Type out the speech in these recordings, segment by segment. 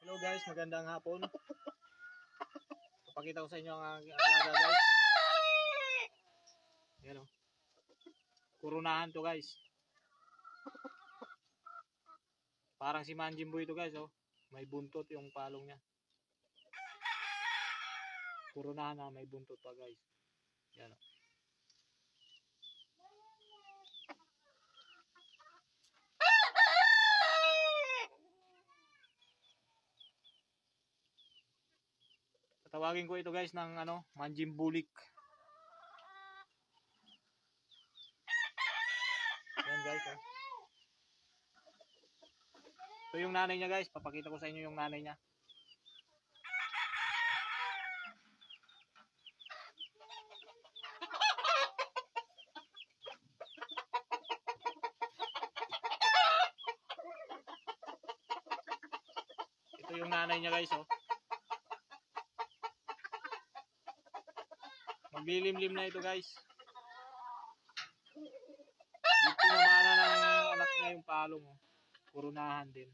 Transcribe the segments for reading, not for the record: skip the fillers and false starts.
Hello guys, magandang hapon. Papakita ko sa inyo ang aking alaga guys. Yan o. Kurunahan to guys. Parang si Manjimbo ito guys oh. May buntot yung palong niya. Kurunahan na may buntot pa guys. Yan o. Tawagin ko ito guys ng Manjimbulik. Yan guys oh. Ito yung nanay niya guys, papakita ko sa inyo yung nanay niya. Ito yung nanay niya guys oh. Maglilimlim na ito guys. Dito namana ng anak niya yung palong oh. Kurunahan din.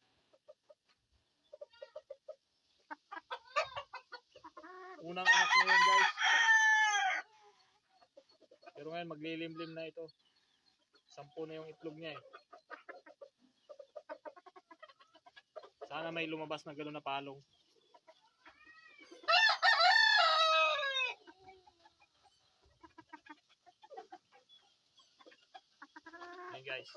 Unang anak niya yun guys. Pero ngayon maglilimlim na ito. 10 na yung itlog niya eh. Sana may lumabas na gano'n na palong. Ayan guys.